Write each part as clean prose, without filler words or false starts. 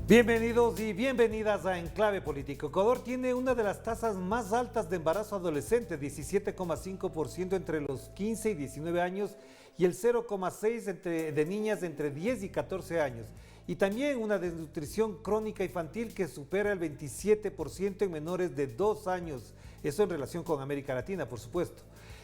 Bienvenidos y bienvenidas a Enclave Político. Ecuador tiene una de las tasas más altas de embarazo adolescente, 17,5% entre los 15 y 19 años y el 0,6% de niñas entre 10 y 14 años. Y también una desnutrición crónica infantil que supera el 27% en menores de 2 años. Eso en relación con América Latina, por supuesto.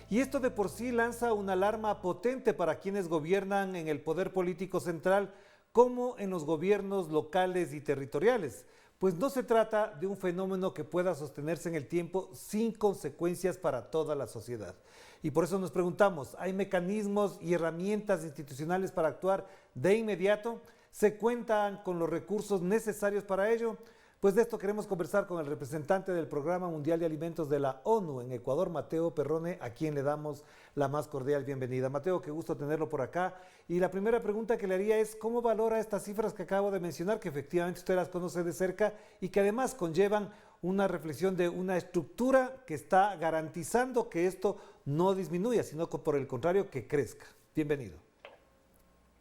Y esto de por sí lanza una alarma potente para quienes gobiernan en el poder político central, como en los gobiernos locales y territoriales, pues no se trata de un fenómeno que pueda sostenerse en el tiempo sin consecuencias para toda la sociedad. Y por eso nos preguntamos, ¿hay mecanismos y herramientas institucionales para actuar de inmediato? ¿Se cuentan con los recursos necesarios para ello? Pues de esto queremos conversar con el representante del Programa Mundial de Alimentos de la ONU en Ecuador, Mateo Perrone, a quien le damos la más cordial bienvenida. Mateo, qué gusto tenerlo por acá. Y la primera pregunta que le haría es, ¿cómo valora estas cifras que acabo de mencionar, que efectivamente usted las conoce de cerca y que además conllevan una reflexión de una estructura que está garantizando que esto no disminuya, sino que por el contrario, que crezca? Bienvenido.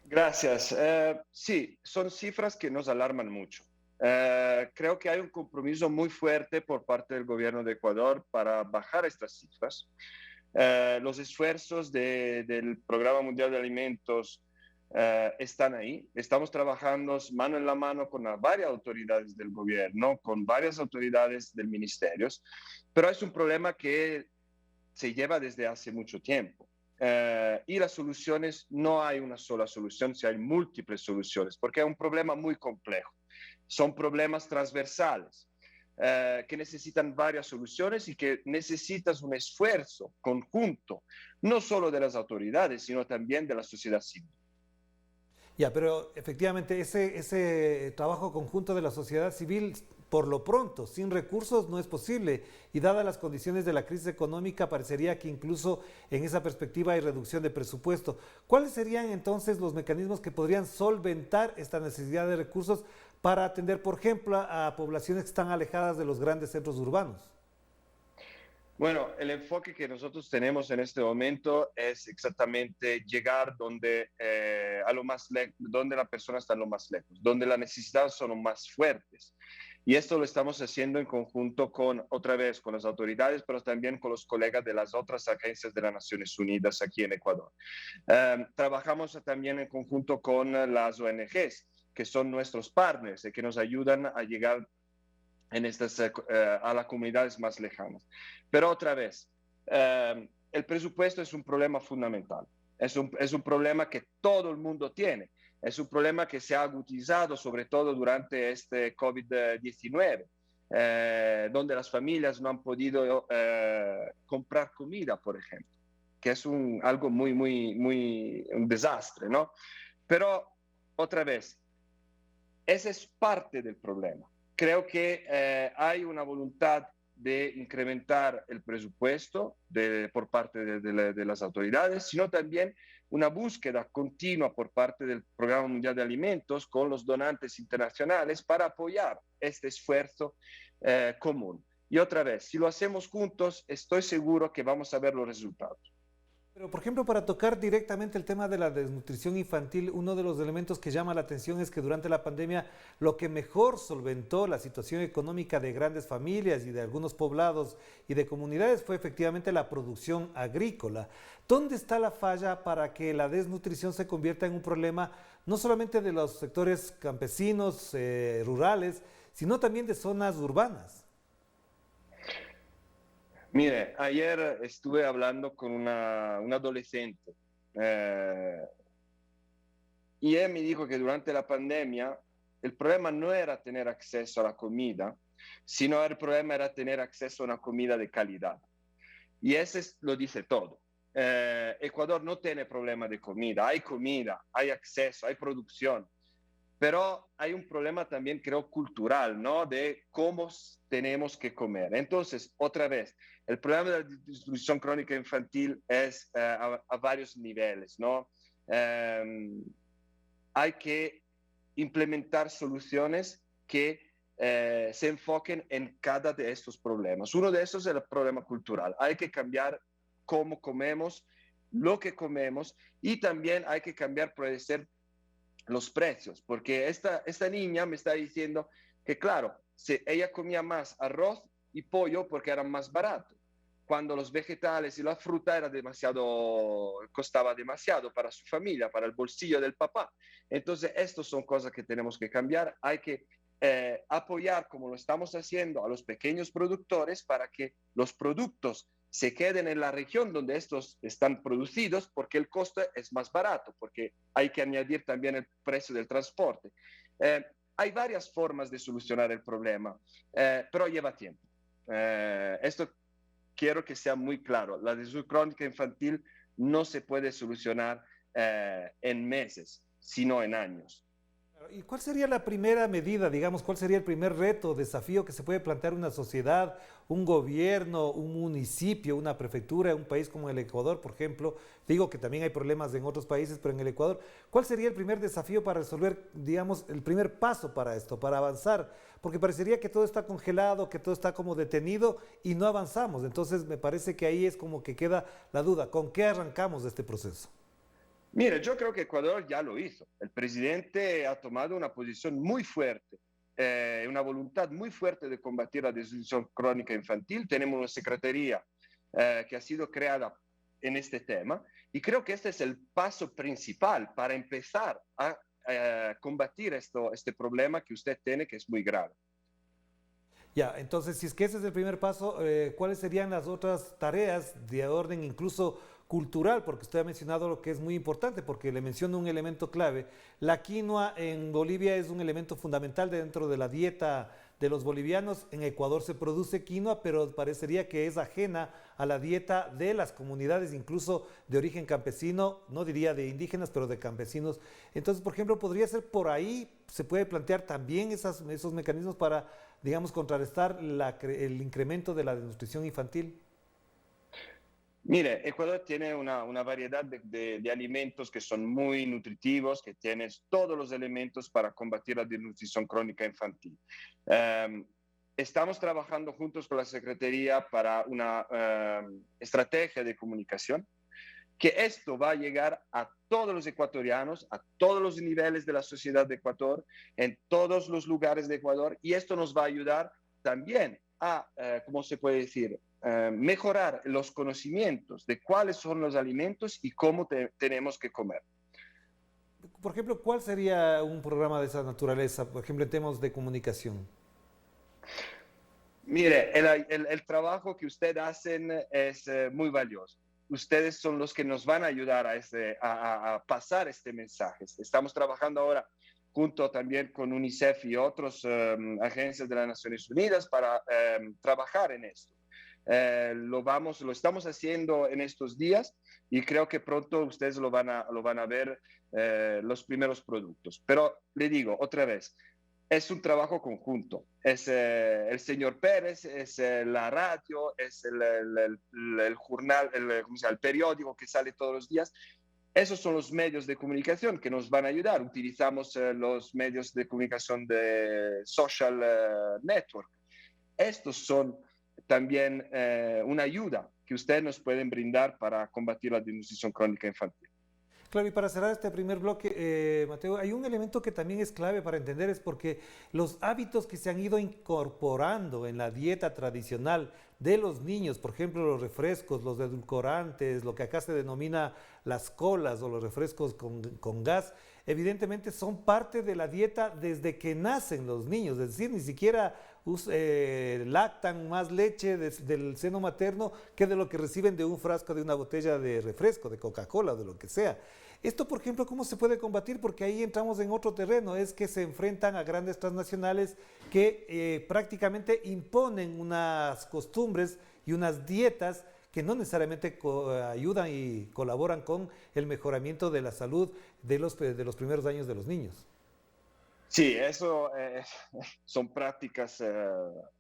Gracias. Sí, son cifras que nos alarman mucho. Creo que hay un compromiso muy fuerte por parte del gobierno de Ecuador para bajar estas cifras. Los esfuerzos del Programa Mundial de Alimentos están ahí. Estamos trabajando mano en la mano con varias autoridades del gobierno, con varias autoridades del ministerio, pero es un problema que se lleva desde hace mucho tiempo. Y las soluciones, no hay una sola solución, si hay múltiples soluciones, porque es un problema muy complejo. Son problemas transversales que necesitan varias soluciones y que necesitas un esfuerzo conjunto, no solo de las autoridades, sino también de la sociedad civil. Ya, pero efectivamente ese trabajo conjunto de la sociedad civil, por lo pronto, sin recursos no es posible. Y dadas las condiciones de la crisis económica, parecería que incluso en esa perspectiva hay reducción de presupuesto. ¿Cuáles serían entonces los mecanismos que podrían solventar esta necesidad de recursos para atender, por ejemplo, a poblaciones que están alejadas de los grandes centros urbanos? Bueno, el enfoque que nosotros tenemos en este momento es exactamente llegar donde la persona está lo más lejos, donde las necesidades son más fuertes. Y esto lo estamos haciendo en conjunto otra vez, con las autoridades, pero también con los colegas de las otras agencias de las Naciones Unidas aquí en Ecuador. Trabajamos también en conjunto con las ONGs, que son nuestros partners y que nos ayudan a llegar a las comunidades más lejanas. Pero otra vez, el presupuesto es un problema fundamental, es un problema que todo el mundo tiene, es un problema que se ha agudizado sobre todo durante este COVID-19, donde las familias no han podido comprar comida, por ejemplo, que es algo un desastre, ¿no? Pero otra vez, ese es parte del problema. Creo que hay una voluntad de incrementar el presupuesto por parte de las autoridades, sino también una búsqueda continua por parte del Programa Mundial de Alimentos con los donantes internacionales para apoyar este esfuerzo común. Y otra vez, si lo hacemos juntos, estoy seguro que vamos a ver los resultados. Pero, por ejemplo, para tocar directamente el tema de la desnutrición infantil, uno de los elementos que llama la atención es que durante la pandemia lo que mejor solventó la situación económica de grandes familias y de algunos poblados y de comunidades fue efectivamente la producción agrícola. ¿Dónde está la falla para que la desnutrición se convierta en un problema no solamente de los sectores campesinos, rurales, sino también de zonas urbanas? Mire, ayer estuve hablando con un adolescente y él me dijo que durante la pandemia el problema no era tener acceso a la comida, sino el problema era tener acceso a una comida de calidad. Y lo dice todo. Ecuador no tiene problema de comida, hay acceso, hay producción, pero hay un problema también, creo, cultural, ¿no? De cómo tenemos que comer. Entonces, otra vez, el problema de la distribución crónica infantil es a varios niveles, ¿no? Hay que implementar soluciones que se enfoquen en cada de estos problemas. Uno de estos es el problema cultural. Hay que cambiar cómo comemos, lo que comemos, y también hay que cambiar, puede ser, los precios, porque esta niña me está diciendo que, claro, ella comía más arroz y pollo porque eran más baratos, cuando los vegetales y la fruta costaba demasiado para su familia, para el bolsillo del papá. Entonces, estas son cosas que tenemos que cambiar. Hay que apoyar, como lo estamos haciendo, a los pequeños productores para que los productos se queden en la región donde estos están producidos, porque el costo es más barato, porque hay que añadir también el precio del transporte. Hay varias formas de solucionar el problema, pero lleva tiempo. Esto quiero que sea muy claro. La desnutrición crónica infantil no se puede solucionar en meses, sino en años. ¿Y cuál sería la primera medida, digamos, cuál sería el primer reto, desafío que se puede plantear una sociedad, un gobierno, un municipio, una prefectura, un país como el Ecuador, por ejemplo? Digo que también hay problemas en otros países, pero en el Ecuador, ¿cuál sería el primer desafío para resolver, digamos, el primer paso para esto, para avanzar? Porque parecería que todo está congelado, que todo está como detenido y no avanzamos. Entonces me parece que ahí es como que queda la duda, ¿con qué arrancamos de este proceso? Mire, yo creo que Ecuador ya lo hizo. El presidente ha tomado una posición muy fuerte, una voluntad muy fuerte de combatir la desnutrición crónica infantil. Tenemos una secretaría que ha sido creada en este tema y creo que este es el paso principal para empezar a combatir este problema que usted tiene, que es muy grave. Ya, entonces, si es que ese es el primer paso, ¿cuáles serían las otras tareas de orden incluso cultural? Porque usted ha mencionado lo que es muy importante, porque le menciono un elemento clave. La quinoa en Bolivia es un elemento fundamental dentro de la dieta de los bolivianos. En Ecuador se produce quinoa, pero parecería que es ajena a la dieta de las comunidades, incluso de origen campesino, no diría de indígenas, pero de campesinos. Entonces, por ejemplo, podría ser por ahí, se puede plantear también esos mecanismos para, digamos, contrarrestar el incremento de la desnutrición infantil. Mire, Ecuador tiene una variedad de alimentos que son muy nutritivos, que tienen todos los elementos para combatir la desnutrición crónica infantil. Um, Estamos trabajando juntos con la Secretaría para una estrategia de comunicación, que esto va a llegar a todos los ecuatorianos, a todos los niveles de la sociedad de Ecuador, en todos los lugares de Ecuador, y esto nos va a ayudar también a, ¿cómo se puede decir?, mejorar los conocimientos de cuáles son los alimentos y cómo tenemos que comer. Por ejemplo, ¿cuál sería un programa de esa naturaleza, por ejemplo, en temas de comunicación? Mire, el trabajo que ustedes hacen es muy valioso. Ustedes son los que nos van a ayudar a pasar este mensaje. Estamos trabajando ahora junto también con UNICEF y otras agencias de las Naciones Unidas para trabajar en esto. Lo estamos haciendo en estos días y creo que pronto ustedes lo van a ver los primeros productos. Pero le digo otra vez, es un trabajo conjunto. Es el señor Pérez, es la radio, es el jornal, ¿cómo se llama?, el periódico que sale todos los días. Esos son los medios de comunicación que nos van a ayudar. Utilizamos los medios de comunicación de social network. Estos son también una ayuda que ustedes nos pueden brindar para combatir la desnutrición crónica infantil. Claro, y para cerrar este primer bloque, Mateo, hay un elemento que también es clave para entender, es porque los hábitos que se han ido incorporando en la dieta tradicional de los niños, por ejemplo, los refrescos, los edulcorantes, lo que acá se denomina las colas o los refrescos con gas, evidentemente son parte de la dieta desde que nacen los niños, es decir, ni siquiera lactan más leche del seno materno que de lo que reciben de un frasco, de una botella de refresco, de Coca-Cola, de lo que sea. Esto, por ejemplo, ¿cómo se puede combatir? Porque ahí entramos en otro terreno, es que se enfrentan a grandes transnacionales que prácticamente imponen unas costumbres y unas dietas que no necesariamente ayudan y colaboran con el mejoramiento de la salud de los primeros años de los niños. Sí, eso son prácticas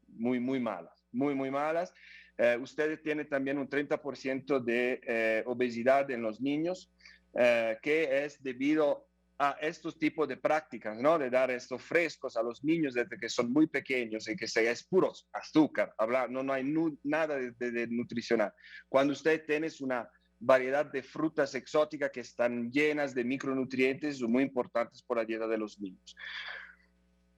muy malas, muy malas. Ustedes tienen también un 30% de obesidad en los niños, que es debido a estos tipos de prácticas, ¿no? De dar estos frescos a los niños desde que son muy pequeños y que es puro azúcar, no hay nada de nutricional. Cuando usted tiene variedad de frutas exóticas que están llenas de micronutrientes muy importantes por la dieta de los niños.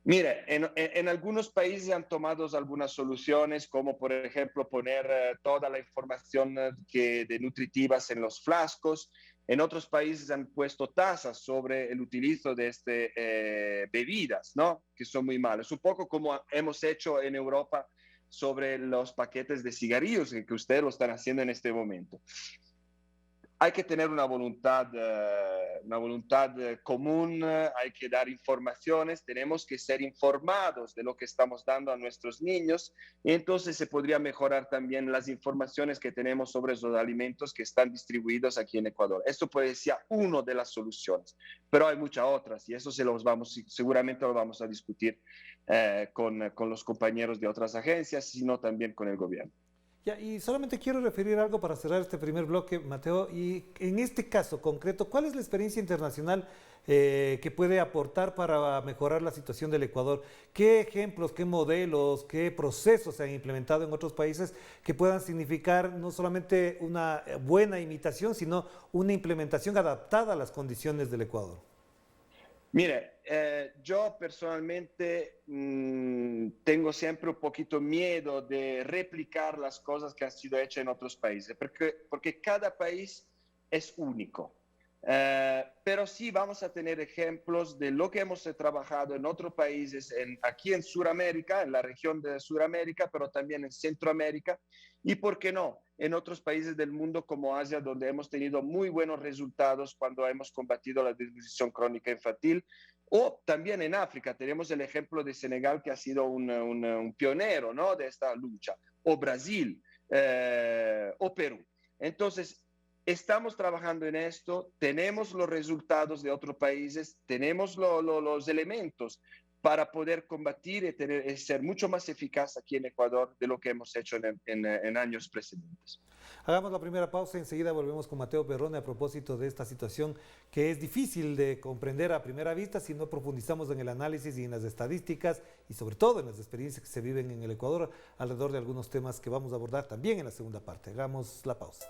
Mire, en algunos países han tomado algunas soluciones, como por ejemplo poner toda la información de nutritivas en los frascos. En otros países han puesto tasas sobre el utilizo de bebidas, ¿no? Que son muy malas. Un poco como hemos hecho en Europa sobre los paquetes de cigarrillos que ustedes lo están haciendo en este momento. Hay que tener una voluntad común, hay que dar informaciones, tenemos que ser informados de lo que estamos dando a nuestros niños y entonces se podría mejorar también las informaciones que tenemos sobre los alimentos que están distribuidos aquí en Ecuador. Esto puede ser una de las soluciones, pero hay muchas otras y eso seguramente lo vamos a discutir con los compañeros de otras agencias, sino también con el gobierno. Ya, y solamente quiero referir algo para cerrar este primer bloque, Mateo, y en este caso concreto, ¿cuál es la experiencia internacional que puede aportar para mejorar la situación del Ecuador? ¿Qué ejemplos, qué modelos, qué procesos se han implementado en otros países que puedan significar no solamente una buena imitación, sino una implementación adaptada a las condiciones del Ecuador? Mire, yo personalmente tengo siempre un poquito miedo de replicar las cosas que han sido hechas en otros países, porque cada país es único. Pero sí vamos a tener ejemplos de lo que hemos trabajado en otros países, aquí en Sudamérica, en la región de Sudamérica, pero también en Centroamérica, y por qué no, en otros países del mundo como Asia, donde hemos tenido muy buenos resultados cuando hemos combatido la desnutrición crónica infantil, o también en África. Tenemos el ejemplo de Senegal, que ha sido un pionero, ¿no?, de esta lucha, o Brasil, o Perú. Entonces, estamos trabajando en esto, tenemos los resultados de otros países, tenemos los elementos para poder combatir y ser mucho más eficaz aquí en Ecuador de lo que hemos hecho en años precedentes. Hagamos la primera pausa, enseguida volvemos con Mateo Perrone a propósito de esta situación que es difícil de comprender a primera vista si no profundizamos en el análisis y en las estadísticas y sobre todo en las experiencias que se viven en el Ecuador alrededor de algunos temas que vamos a abordar también en la segunda parte. Hagamos la pausa.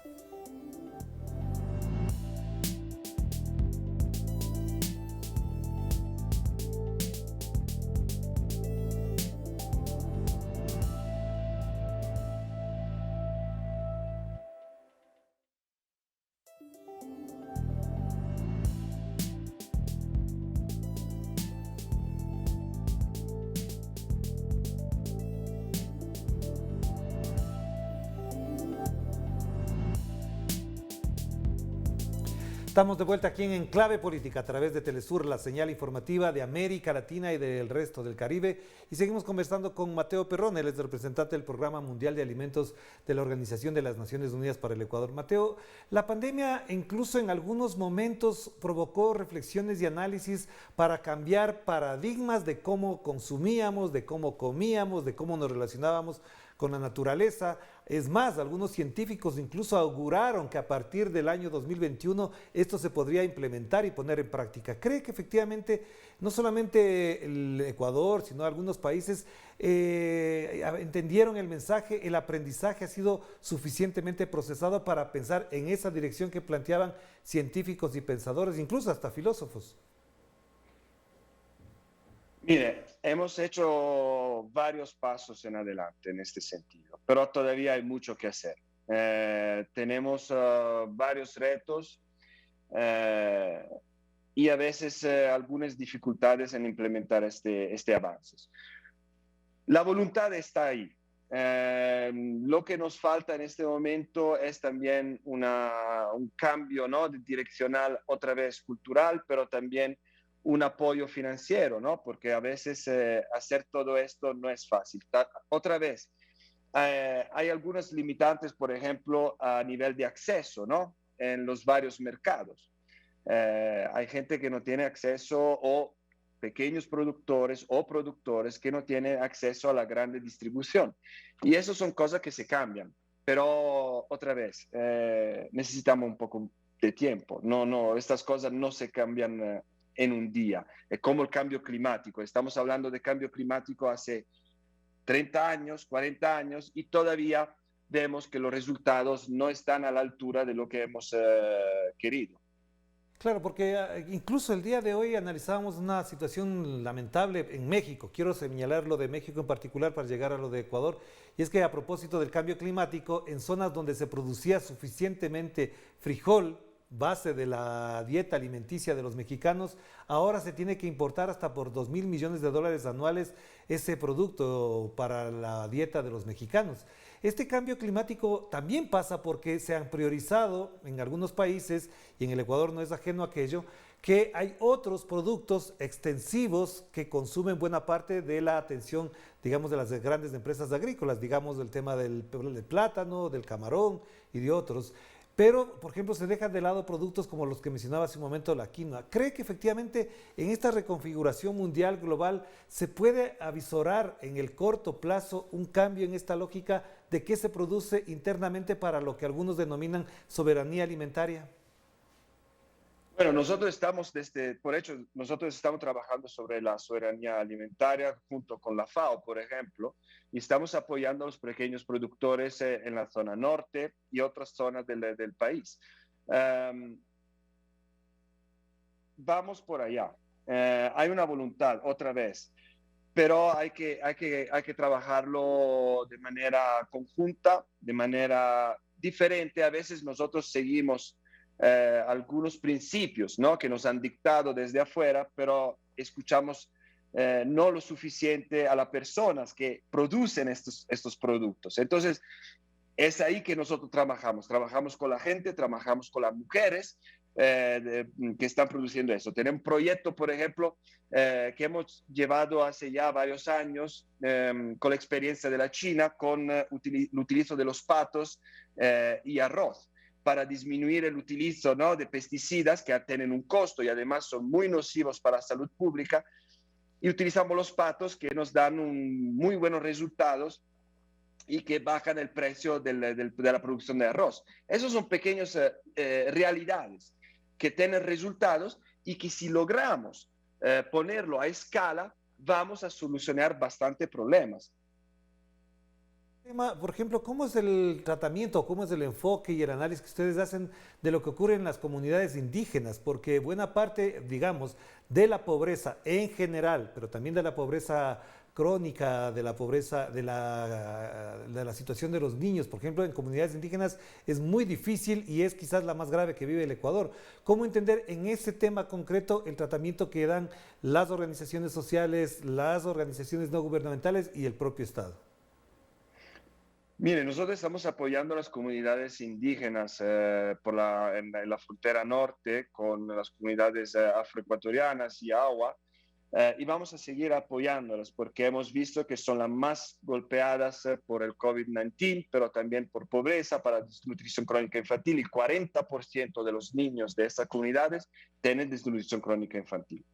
Estamos de vuelta aquí en Enclave Política a través de Telesur, la señal informativa de América Latina y del resto del Caribe. Y seguimos conversando con Mateo Perrone, él es representante del Programa Mundial de Alimentos de la Organización de las Naciones Unidas para el Ecuador. Mateo, la pandemia incluso en algunos momentos provocó reflexiones y análisis para cambiar paradigmas de cómo consumíamos, de cómo comíamos, de cómo nos relacionábamos con la naturaleza. Es más, algunos científicos incluso auguraron que a partir del año 2021 esto se podría implementar y poner en práctica. ¿Cree que efectivamente no solamente el Ecuador, sino algunos países entendieron el mensaje, el aprendizaje ha sido suficientemente procesado para pensar en esa dirección que planteaban científicos y pensadores, incluso hasta filósofos? Mire, hemos hecho varios pasos en adelante en este sentido, pero todavía hay mucho que hacer. Tenemos varios retos y a veces algunas dificultades en implementar este avance. La voluntad está ahí. Lo que nos falta en este momento es también un cambio, ¿no?, direccional, otra vez cultural, pero también un apoyo financiero, ¿no? Porque a veces hacer todo esto no es fácil. Otra vez, hay algunas limitantes, por ejemplo, a nivel de acceso, ¿no?, en los varios mercados. Hay gente que no tiene acceso, o pequeños productores o productores que no tienen acceso a la grande distribución. Y eso son cosas que se cambian. Pero otra vez, necesitamos un poco de tiempo. No, estas cosas no se cambian en un día. Es como el cambio climático. Estamos hablando de cambio climático hace 30 años, 40 años, y todavía vemos que los resultados no están a la altura de lo que hemos querido. Claro, porque incluso el día de hoy analizábamos una situación lamentable en México. Quiero señalar lo de México en particular para llegar a lo de Ecuador. Y es que a propósito del cambio climático, en zonas donde se producía suficientemente frijol, base de la dieta alimenticia de los mexicanos, ahora se tiene que importar hasta por 2.000 millones de dólares anuales ese producto para la dieta de los mexicanos. Este cambio climático también pasa porque se han priorizado en algunos países, y en el Ecuador no es ajeno a aquello, que hay otros productos extensivos que consumen buena parte de la atención, digamos, de las grandes empresas agrícolas, digamos, del tema del plátano, del camarón y de otros. Pero, por ejemplo, se dejan de lado productos como los que mencionaba hace un momento, la quinoa. ¿Cree que efectivamente en esta reconfiguración mundial global se puede avisorar en el corto plazo un cambio en esta lógica de qué se produce internamente para lo que algunos denominan soberanía alimentaria? Bueno, nosotros estamos por hecho, nosotros estamos trabajando sobre la soberanía alimentaria junto con la FAO, por ejemplo, y estamos apoyando a los pequeños productores en la zona norte y otras zonas del país. Um, Vamos por allá. Hay una voluntad, otra vez, pero hay que trabajarlo de manera conjunta, de manera diferente. A veces nosotros seguimos algunos principios, ¿no?, que nos han dictado desde afuera, pero escuchamos no lo suficiente a las personas que producen estos productos. Entonces, es ahí que nosotros trabajamos con la gente, trabajamos con las mujeres que están produciendo eso. Tenemos un proyecto, por ejemplo, que hemos llevado hace ya varios años con la experiencia de la China, con el utilizo de los patos y arroz para disminuir el utilizo, ¿no?, de pesticidas que tienen un costo y además son muy nocivos para la salud pública. Y utilizamos los patos que nos dan muy buenos resultados y que bajan el precio de la producción de arroz. Esos son pequeñas realidades que tienen resultados y que si logramos ponerlo a escala, vamos a solucionar bastante problemas. Por ejemplo, ¿cómo es el tratamiento, cómo es el enfoque y el análisis que ustedes hacen de lo que ocurre en las comunidades indígenas? Porque buena parte, digamos, de la pobreza en general, pero también de la pobreza crónica, de la pobreza, de la situación de los niños, por ejemplo, en comunidades indígenas es muy difícil y es quizás la más grave que vive el Ecuador. ¿Cómo entender en ese tema concreto el tratamiento que dan las organizaciones sociales, las organizaciones no gubernamentales y el propio Estado? Mire, nosotros estamos apoyando a las comunidades indígenas en la frontera norte con las comunidades afroecuatorianas y agua, y vamos a seguir apoyándolas porque hemos visto que son las más golpeadas por el COVID-19, pero también por pobreza, para desnutrición crónica infantil. El 40% de los niños de estas comunidades tienen desnutrición crónica infantil.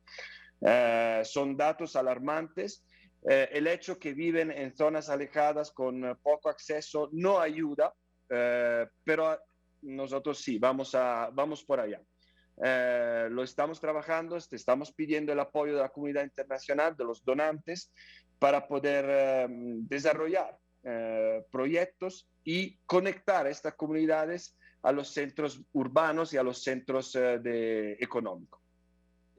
Son datos alarmantes. El hecho que viven en zonas alejadas con poco acceso no ayuda, pero nosotros sí, vamos por allá. Lo estamos trabajando, estamos pidiendo el apoyo de la comunidad internacional, de los donantes, para poder desarrollar proyectos y conectar a estas comunidades a los centros urbanos y a los centros económicos.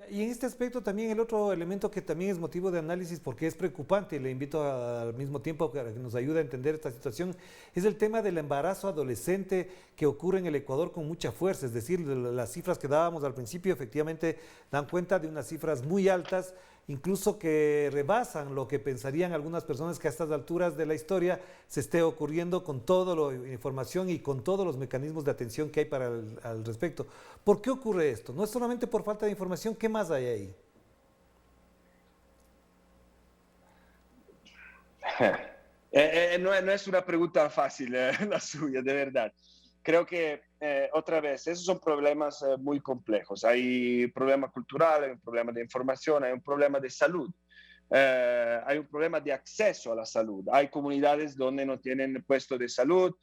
Y en este aspecto también el otro elemento que también es motivo de análisis porque es preocupante, y le invito al mismo tiempo a que nos ayude a entender esta situación, es el tema del embarazo adolescente que ocurre en el Ecuador con mucha fuerza. Es decir, las cifras que dábamos al principio efectivamente dan cuenta de unas cifras muy altas, incluso que rebasan lo que pensarían algunas personas que a estas alturas de la historia se esté ocurriendo con toda la información y con todos los mecanismos de atención que hay al respecto. ¿Por qué ocurre esto? No es solamente por falta de información, ¿qué más hay ahí? No es una pregunta fácil la suya, de verdad. Creo que, otra vez, esos son problemas muy complejos. Hay un problema cultural, hay un problema de información, hay un problema de salud. Hay un problema de acceso a la salud. Hay comunidades donde no tienen puesto de salud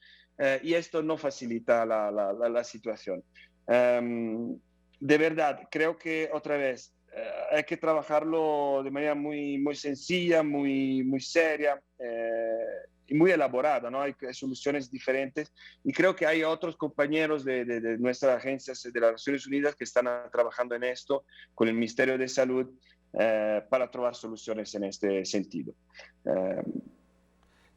y esto no facilita la situación. De verdad, creo que otra vez hay que trabajarlo de manera muy sencilla, muy seria muy elaborada, ¿no? Hay soluciones diferentes y creo que hay otros compañeros de nuestras agencias de las Naciones Unidas que están trabajando en esto con el Ministerio de Salud para trovar soluciones en este sentido. Eh,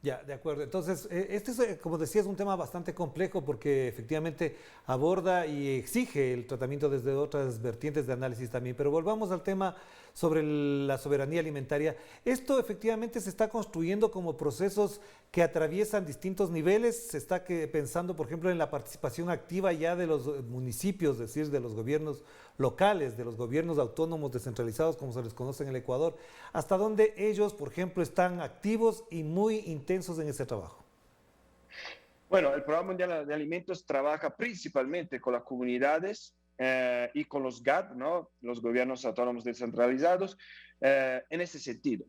Ya, de acuerdo. Entonces, este es, como decía, es un tema bastante complejo porque efectivamente aborda y exige el tratamiento desde otras vertientes de análisis también. Pero volvamos al tema sobre la soberanía alimentaria. Esto efectivamente se está construyendo como procesos que atraviesan distintos niveles. Se está pensando, por ejemplo, en la participación activa ya de los municipios, es decir, de los gobiernos locales, de los gobiernos autónomos descentralizados, como se les conoce en el Ecuador, hasta donde ellos, por ejemplo, están activos y muy intensos en ese trabajo. Bueno, el Programa Mundial de Alimentos trabaja principalmente con las comunidades y con los GAD, ¿no? Los gobiernos autónomos descentralizados, en ese sentido.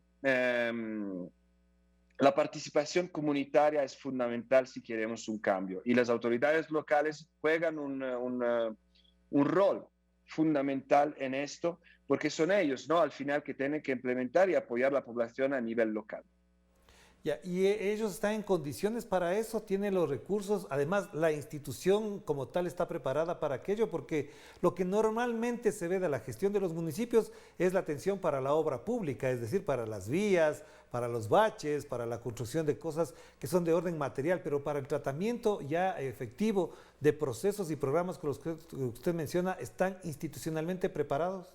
La participación comunitaria es fundamental si queremos un cambio y las autoridades locales juegan un rol fundamental en esto porque son ellos, ¿no? Al final que tienen que implementar y apoyar la población a nivel local. Ya, y ellos están en condiciones para eso, tienen los recursos, además la institución como tal está preparada para aquello, porque lo que normalmente se ve de la gestión de los municipios es la atención para la obra pública, es decir, para las vías, para los baches, para la construcción de cosas que son de orden material, pero para el tratamiento ya efectivo de procesos y programas con los que usted menciona, ¿están institucionalmente preparados?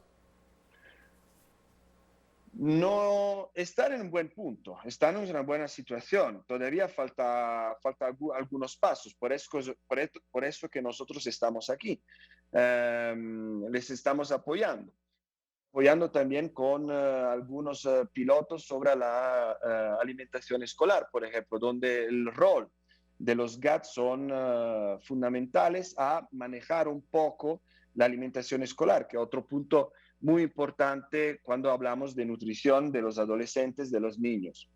No están en un buen punto, están en una buena situación. Todavía falta algunos pasos, por eso que nosotros estamos aquí. Les estamos apoyando también con algunos pilotos sobre la alimentación escolar, por ejemplo, donde el rol de los GAT son fundamentales a manejar un poco la alimentación escolar, que es otro punto muy importante cuando hablamos de nutrición de los adolescentes, de los niños.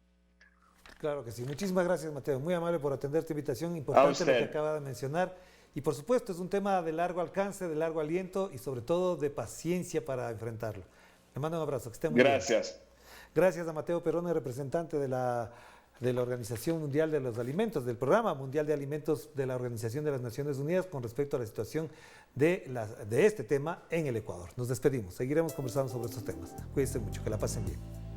Claro que sí. Muchísimas gracias, Mateo. Muy amable por atender esta invitación. A Importante lo que usted. acaba de mencionar. Y por supuesto, es un tema de largo alcance, de largo aliento y sobre todo de paciencia para enfrentarlo. Le mando un abrazo. Que esté muy bien. Gracias. Gracias a Mateo Perrone, representante de la Organización Mundial de los Alimentos, del Programa Mundial de Alimentos de la Organización de las Naciones Unidas con respecto a la situación de este tema en el Ecuador. Nos despedimos. Seguiremos conversando sobre estos temas. Cuídense mucho. Que la pasen bien.